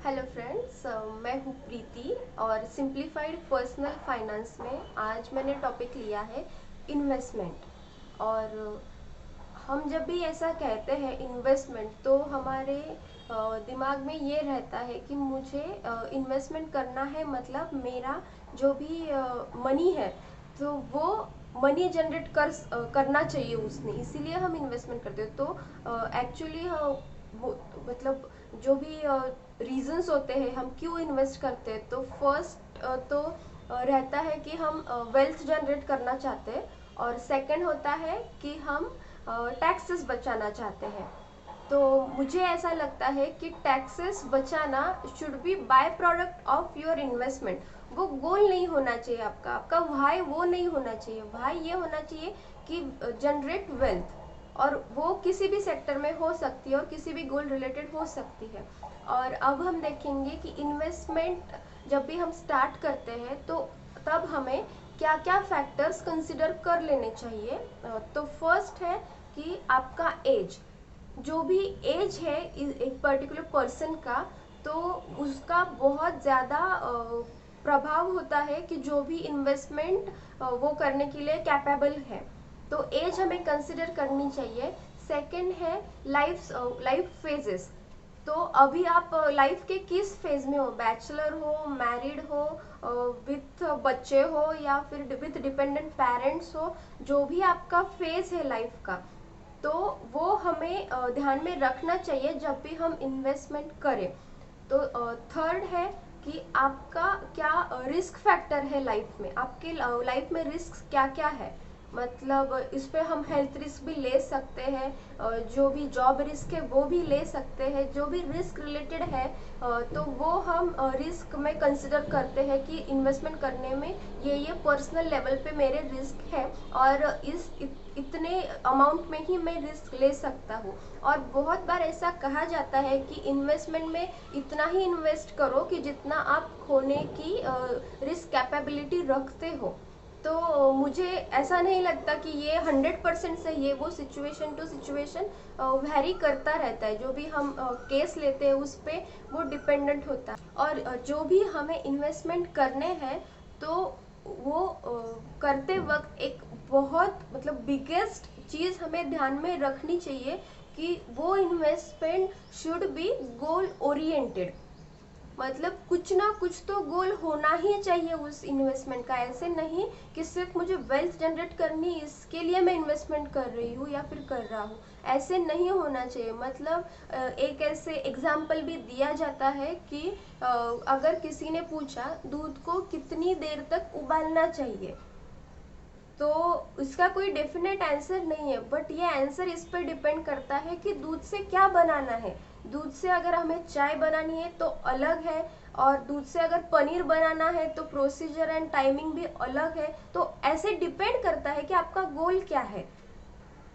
Hello friends, मैं हूँ प्रीति और सिंप्लीफाइड पर्सनल फाइनेंस में आज मैंने टॉपिक लिया है इन्वेस्टमेंट। और हम जब भी ऐसा कहते हैं इन्वेस्टमेंट तो हमारे दिमाग में ये रहता है कि मुझे इन्वेस्टमेंट करना है, मतलब मेरा जो भी मनी है तो वो मनी जनरेट करना चाहिए उसने, इसीलिए हम इन्वेस्टमेंट करते हैं। तो एक्चुअली वो मतलब जो भी रीजंस होते हैं हम क्यों इन्वेस्ट करते हैं, तो फर्स्ट तो रहता है कि हम वेल्थ जनरेट करना चाहते हैं, और सेकंड होता है कि हम टैक्सेस बचाना चाहते हैं। तो मुझे ऐसा लगता है कि टैक्सेस बचाना should be by product of your investment. वो गोल नहीं होना चाहिए आपका, आपका वाई वो नहीं होना चाहिए। वाई ये होना चाहिए कि जनरेट वेल्थ, और वो किसी भी सेक्टर में हो सकती है और किसी भी गोल रिलेटेड हो सकती है। और अब हम देखेंगे कि इन्वेस्टमेंट जब भी हम स्टार्ट करते हैं तो तब हमें क्या क्या फैक्टर्स कंसिडर कर लेने चाहिए। तो फर्स्ट है कि आपका एज, जो भी एज है एक पर्टिकुलर पर्सन का, तो उसका बहुत ज़्यादा प्रभाव होता है कि जो भी इन्वेस्टमेंट वो करने के लिए कैपेबल है। तो एज हमें कंसिडर करनी चाहिए। सेकंड है लाइफ फेजेस। तो अभी आप लाइफ के किस फेज में हो, बैचलर हो, मैरिड हो, विथ बच्चे हो, या फिर विथ डिपेंडेंट पेरेंट्स हो, जो भी आपका फेज है लाइफ का, तो वो हमें ध्यान में रखना चाहिए जब भी हम इन्वेस्टमेंट करें। तो थर्ड है कि आपका क्या रिस्क फैक्टर है लाइफ में, आपके लाइफ में रिस्क क्या क्या है। मतलब इस पे हम हेल्थ रिस्क भी ले सकते हैं, जो भी जॉब रिस्क है वो भी ले सकते हैं, जो भी रिस्क रिलेटेड है तो वो हम रिस्क में कंसिडर करते हैं कि इन्वेस्टमेंट करने में ये पर्सनल लेवल पे मेरे रिस्क है, और इतने अमाउंट में ही मैं रिस्क ले सकता हूँ। और बहुत बार ऐसा कहा जाता है कि इन्वेस्टमेंट में इतना ही इन्वेस्ट करो कि जितना आप खोने की रिस्क कैपेबिलिटी रखते हो। तो मुझे ऐसा नहीं लगता कि ये 100% सही है, वो सिचुएशन टू सिचुएशन वैरी करता रहता है। जो भी हम केस लेते हैं उस पर वो डिपेंडेंट होता है। और जो भी हमें इन्वेस्टमेंट करने हैं तो वो करते वक्त एक बहुत मतलब बिगेस्ट चीज़ हमें ध्यान में रखनी चाहिए कि वो investment should be goal oriented. मतलब कुछ ना कुछ तो गोल होना ही चाहिए उस इन्वेस्टमेंट का। ऐसे नहीं कि सिर्फ मुझे वेल्थ जनरेट करनी इसके लिए मैं इन्वेस्टमेंट कर रही हूँ या फिर कर रहा हूँ, ऐसे नहीं होना चाहिए। मतलब एक ऐसे एग्जाम्पल भी दिया जाता है कि अगर किसी ने पूछा दूध को कितनी देर तक उबालना चाहिए, तो इसका कोई डेफिनेट आंसर नहीं है, बट ये आंसर इस पर डिपेंड करता है कि दूध से क्या बनाना है। दूध से अगर हमें चाय बनानी है तो अलग है, और दूध से अगर पनीर बनाना है तो प्रोसीजर एंड टाइमिंग भी अलग है। तो ऐसे डिपेंड करता है कि आपका गोल क्या है।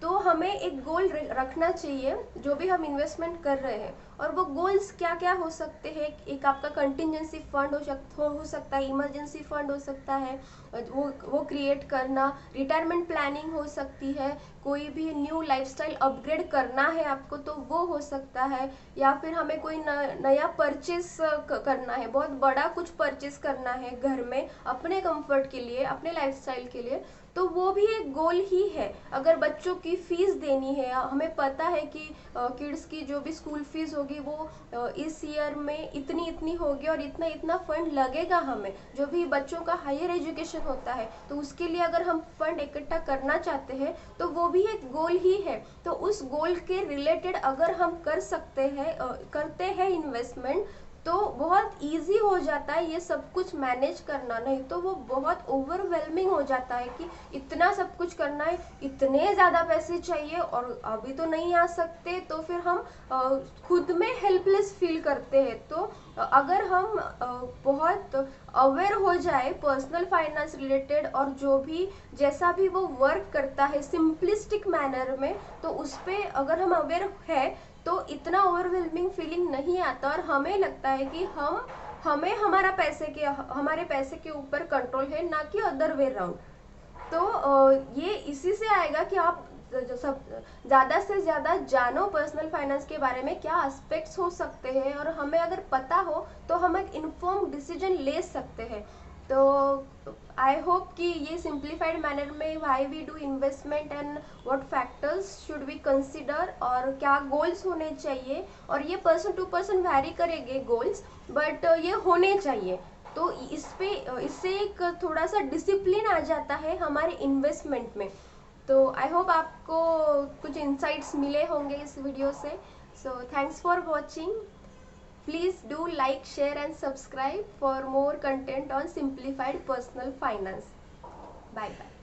तो हमें एक गोल रखना चाहिए जो भी हम इन्वेस्टमेंट कर रहे हैं, और वो गोल्स क्या क्या हो सकते हैं। एक आपका कंटिजेंसी फंड हो सकता है, इमरजेंसी फंड हो सकता है, वो क्रिएट करना, रिटायरमेंट प्लानिंग हो सकती है, कोई भी न्यू लाइफस्टाइल अपग्रेड करना है आपको तो वो हो सकता है, या फिर हमें कोई नया परचेस करना है, बहुत बड़ा कुछ परचेस करना है घर में अपने कंफर्ट के लिए, अपने लाइफस्टाइल के लिए, तो वो भी एक गोल ही है। अगर बच्चों की फीस देनी है, हमें पता है कि किड्स की जो भी स्कूल फीस होगी वो इस ईयर में इतनी इतनी होगी और इतना इतना फंड लगेगा हमें, जो भी बच्चों का हायर एजुकेशन होता है, तो उसके लिए अगर हम फंड इकट्ठा करना चाहते हैं तो वो भी एक गोल ही है। तो उस गोल के रिलेटेड अगर हम कर सकते हैं करते हैं इन्वेस्टमेंट, तो बहुत इजी हो जाता है ये सब कुछ मैनेज करना। नहीं तो वो बहुत ओवरवेलमिंग हो जाता है कि इतना सब कुछ करना है, इतने ज़्यादा पैसे चाहिए और अभी तो नहीं आ सकते, तो फिर हम खुद में हेल्पलेस फील करते हैं। तो अगर हम बहुत अवेयर हो जाए पर्सनल फाइनेंस रिलेटेड, और जो भी जैसा भी वो वर्क करता है सिंपलिस्टिक मैनर में, तो उस पर अगर हम अवेयर है तो इतना ओवरवेलमिंग फीलिंग नहीं आता, और हमें लगता है कि हमें हमारे पैसे के ऊपर कंट्रोल है, ना कि अदर वे राउंड। तो ये इसी से आएगा कि आप जो सब ज़्यादा से ज़्यादा जानो पर्सनल फाइनेंस के बारे में, क्या एस्पेक्ट्स हो सकते हैं, और हमें अगर पता हो तो हम एक इन्फॉर्म डिसीजन ले सकते हैं। तो आई होप कि ये सिंप्लीफाइड मैनर में why we do investment and what factors should we consider, और क्या गोल्स होने चाहिए, और ये पर्सन टू पर्सन वैरी करेंगे गोल्स, बट ये होने चाहिए। तो इससे एक थोड़ा सा डिसिप्लिन आ जाता है हमारे इन्वेस्टमेंट में। तो आई होप आपको कुछ इंसाइट्स मिले होंगे इस वीडियो से। So thanks for watching. Please do like, share and subscribe for more content on simplified personal finance. Bye bye.